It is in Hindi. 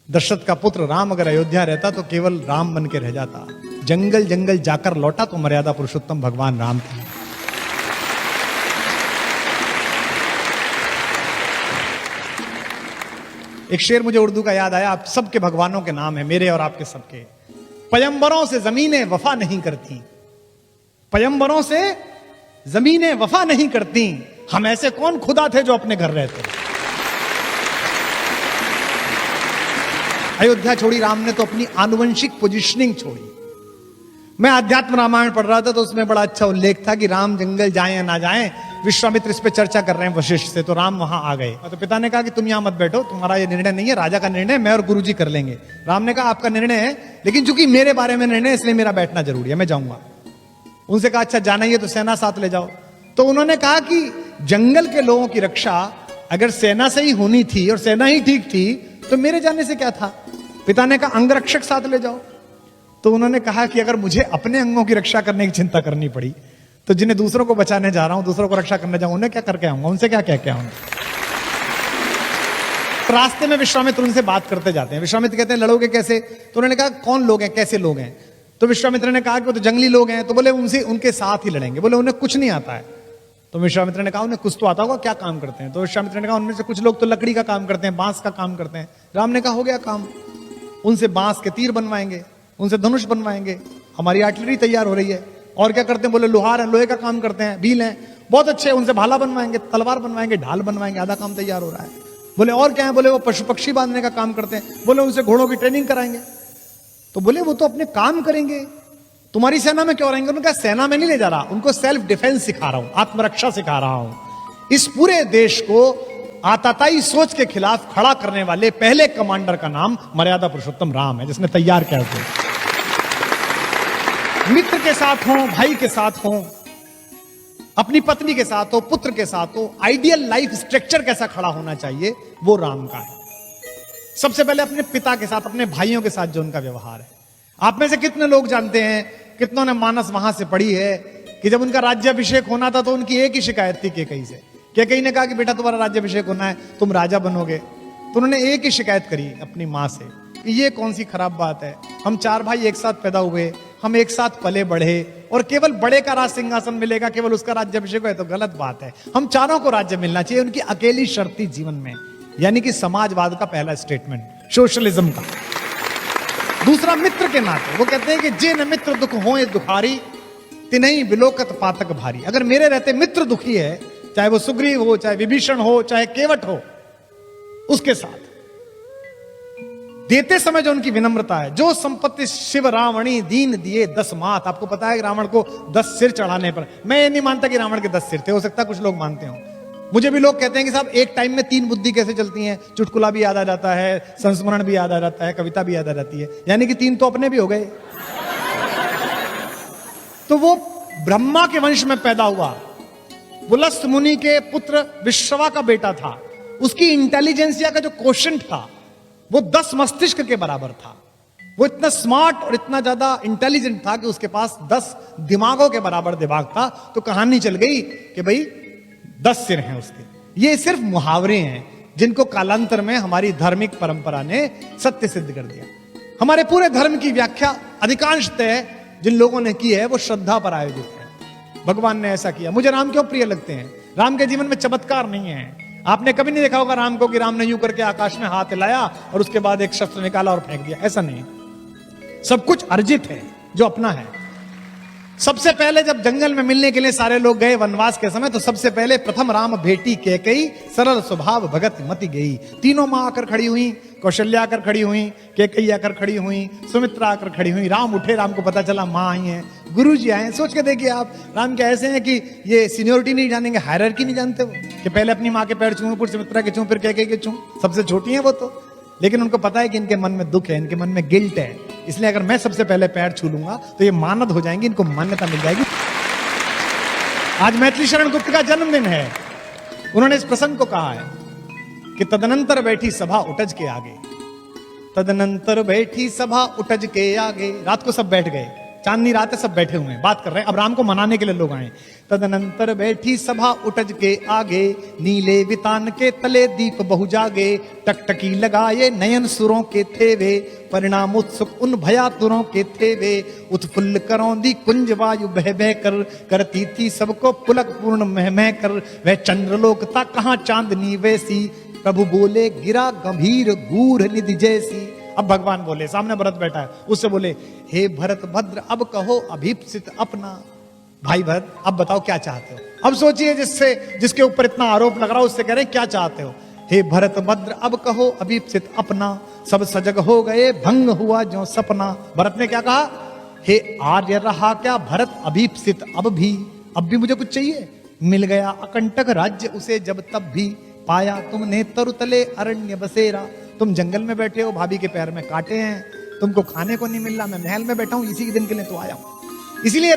दशरथ का पुत्र राम अगर अयोध्या रहता तो केवल राम बन के रह जाता। जंगल जंगल जाकर लौटा तो मर्यादा पुरुषोत्तम भगवान राम थे। एक शेर मुझे उर्दू का याद आया, आप सबके भगवानों के नाम है, मेरे और आपके सबके। पयंबरों से जमीनें वफा नहीं करती, पयंबरों से जमीनें वफा नहीं करती, हम ऐसे कौन खुदा थे जो अपने घर रहते। अयोध्या छोड़ी राम ने तो अपनी आनुवंशिक पोजिशनिंग छोड़ी। मैं अध्यात्म रामायण पढ़ रहा था तो उसमें बड़ा अच्छा उल्लेख था कि राम जंगल जाएं या ना जाएं, विश्वामित्र इस पे चर्चा कर रहे हैं वशिष्ठ से, तो राम वहां आ गए। तो पिता ने कहा कि तुम यहां मत बैठो, तुम्हारा ये निर्णय नहीं है, राजा का निर्णय मैं और गुरुजी कर लेंगे। राम ने कहा आपका निर्णय है, लेकिन चूंकि मेरे बारे में निर्णय इसलिए मेरा बैठना जरूरी है, मैं जाऊंगा। उनसे कहा अच्छा जाना ही है तो सेना साथ ले जाओ। तो उन्होंने कहा कि जंगल के लोगों की रक्षा अगर सेना से ही होनी थी और सेना ही ठीक थी तो मेरे जाने से क्या था। पिता ने कहा अंगरक्षक साथ ले जाओ। तो उन्होंने कहा कि अगर मुझे अपने अंगों की रक्षा करने की चिंता करनी पड़ी तो जिन्हें दूसरों को बचाने जा रहा हूं, दूसरों को रक्षा करने जाऊंगा, उन्हें क्या करके आऊंगा, उनसे क्या कह के आऊंगा। तो रास्ते में विश्वामित्र उनसे बात करते जाते हैं। विश्वामित्र कहते हैं लड़ोगे कैसे। तो उन्होंने कहा कौन लोग हैं, कैसे लोग हैं। तो विश्वामित्र ने कहा कि वो तो जंगली लोग हैं। तो बोले उनसे उनके साथ ही लड़ेंगे। बोले उन्हें कुछ नहीं आता है। तो विश्वामित्र ने कहा उन्हें कुछ तो आता होगा, क्या काम करते हैं। तो विश्वामित्र ने कहा उनमें से कुछ लोग तो लकड़ी का काम करते हैं, बांस का काम करते हैं। राम ने कहा हो गया काम, उनसे बांस के तीर बनवाएंगे, उनसे धनुष बनवाएंगे, हमारी आर्टिलरी तैयार हो रही है। और क्या करते हैं, बोले लोहार है, लोहे का काम करते हैं, भील हैं, बहुत अच्छे, उनसे भाला बनवाएंगे, तलवार बनवाएंगे, ढाल बनवाएंगे, आधा काम तैयार हो रहा है। बोले और क्या है, बोले वो पशु पक्षी बांधने का काम करते हैं। बोले उनसे घोड़ों की ट्रेनिंग कराएंगे। तो बोले वो तो अपने काम करेंगे, तुम्हारी सेना में क्यों रहेंगे। उन्होंने कहा सेना में नहीं ले जा रहा, उनको सेल्फ डिफेंस सिखा रहा हूं, आत्मरक्षा सिखा रहा हूं। इस पूरे देश को आताताई सोच के खिलाफ खड़ा करने वाले पहले कमांडर का नाम मर्यादा पुरुषोत्तम राम है, जिसने तैयार किया उसे। मित्र के साथ हो, भाई के साथ हो, अपनी पत्नी के साथ हो, पुत्र के साथ हो, आइडियल लाइफ स्ट्रक्चर कैसा खड़ा होना चाहिए वो राम का है। सबसे पहले अपने पिता के साथ, अपने भाइयों के साथ जो उनका व्यवहार है। आप में से कितने लोग जानते हैं, कितनों ने मानस वहां से पढ़ी है कि जब उनका राज्याभिषेक होना था तो उनकी एक ही शिकायत थी कैकेयी से। कैकेयी ने कहा कि बेटा तुम्हारा राज्याभिषेक होना है, तुम राजा बनोगे। तो उन्होंने एक ही शिकायत करी अपनी मां से कि ये कौन सी खराब बात है, हम चार भाई एक साथ पैदा हुए, हम एक साथ पले बढ़े और केवल बड़े का राज सिंहासन मिलेगा, केवल उसका राज्याभिषेक है तो गलत बात है, हम चारों को राज्य मिलना चाहिए। उनकी अकेली शर्त थी जीवन में, यानी कि समाजवाद का पहला स्टेटमेंट, सोशलिज्म का। दूसरा मित्र के नाते वो कहते हैं कि जे न मित्र दुख होए दुखारी, तिनहि बिलोकत पातक भारी। अगर मेरे रहते मित्र दुखी है, चाहे वो सुग्रीव हो, चाहे विभीषण हो, चाहे केवट हो, उसके साथ देते समय जो उनकी विनम्रता है, जो संपत्ति शिव रावणी दीन दिए 10 मात। आपको पता है कि रावण को 10 सिर चढ़ाने पर, मैं ये नहीं मानता कि रावण के 10 सिर थे, हो सकता है कुछ लोग मानते हो। मुझे भी लोग कहते हैं कि साहब एक टाइम में 3 बुद्धि कैसे चलती हैं, चुटकुला भी याद आ जाता है, संस्मरण भी याद आ जाता है, कविता भी याद आ जाती है, यानी कि 3 तो अपने भी हो गए। तो वो ब्रह्मा के वंश में पैदा हुआ, पुलस्त मुनि के पुत्र विश्रवा का बेटा था। उसकी इंटेलिजेंसिया का जो क्वोशंट था वो 10 मस्तिष्क के बराबर था। वो इतना स्मार्ट और इतना ज्यादा इंटेलिजेंट था कि उसके पास 10 दिमागों के बराबर दिमाग था। तो कहानी चल गई कि भाई 10 सिर हैं उसके। ये सिर्फ मुहावरे हैं जिनको कालांतर में हमारी धार्मिक परंपरा ने सत्य सिद्ध कर दिया। हमारे पूरे धर्म की व्याख्या अधिकांशतः जिन लोगों ने की है वो श्रद्धा पर आयोजित है। भगवान ने ऐसा किया। मुझे राम क्यों प्रिय लगते हैं, राम के जीवन में चमत्कार नहीं है। आपने कभी नहीं देखा होगा राम को कि राम ने यूं करके आकाश में हाथ हिलाया और उसके बाद एक शस्त्र निकाला और फेंक दिया, ऐसा नहीं। सब कुछ अर्जित है जो अपना है। सबसे पहले जब जंगल में मिलने के लिए सारे लोग गए वनवास के समय, तो सबसे पहले प्रथम राम भेटी कैकेयी, सरल स्वभाव भगत मति गई। तीनों मां आकर खड़ी हुई, कौशल्या आकर खड़ी हुई, कैकेयी आकर खड़ी हुई, सुमित्रा आकर खड़ी हुई। राम उठे, राम को पता चला मां आई हैं, गुरु जी आए हैं। सोच के देखिए आप, राम क्या ऐसे हैं कि ये सीनियोरिटी नहीं जानेंगे, हायरार्की नहीं जानते वो, कि पहले अपनी मां के पैर छूं, फिर सुमित्रा के छूं, फिर कैकेयी के छूं। सबसे छोटी है वो तो, लेकिन उनको पता है कि इनके मन में दुख है, इनके मन में गिल्ट है, इसलिए अगर मैं सबसे पहले पैर छू लूंगा तो ये मानद हो जाएंगे, इनको मान्यता मिल जाएगी। आज मैथिली शरण गुप्त का जन्मदिन है। उन्होंने इस प्रसंग को कहा है कि तदनंतर बैठी सभा उठज के आगे, तदनंतर बैठी सभा उठज के आगे। रात को सब बैठ गए, चांदनी रात है, सब बैठे हुए हैं, बात कर रहे हैं। अब राम को मनाने के लिए लोग आए। तदनंतर बैठी सभा उठज के आगे, नीले वितान के तले दीप बहु जागे। टकटकी लगाए नयन सुरों के थे वे, परिणाम उत्सुक उन भयातुरों के थे वे। उत्फुल्ल करौंदी कुंज वायु बह बह कर, करती थी सबको पुलक पूर्ण मह मह कर। वह चंद्रलोक था कहाँ चांदनी वैसी, प्रभु बोले गिरा गंभीर गूढ़ निधि जैसी। अब भगवान बोले, सामने भरत बैठा है, उससे बोले, हे भरत भद्र अब कहो अभीप्सित अपना। भाई भरत अब बताओ क्या चाहते हो। अब सोचिए जिसके ऊपर इतना आरोप लग रहा है उससे कह रहे हैं क्या चाहते हो। हे भरत भद्र अब कहो अभीप्सित अपना, सब सजग हो गए भंग हुआ जो सपना। भरत ने क्या कहा, हे आर्य रहा क्या भरत अभीप्सित अब भी मुझे कुछ चाहिए। मिल गया अकंटक राज्य उसे जब तब भी, पाया तुमने तरुतले अरण्य बसेरा। तुम जंगल में बैठे हो, भाभी के पैर में कांटे हैं, तुमको खाने को नहीं मिल रहा, मैं महल में बैठा हूं, इसी के दिन के लिए तो आया हूं। इसीलिए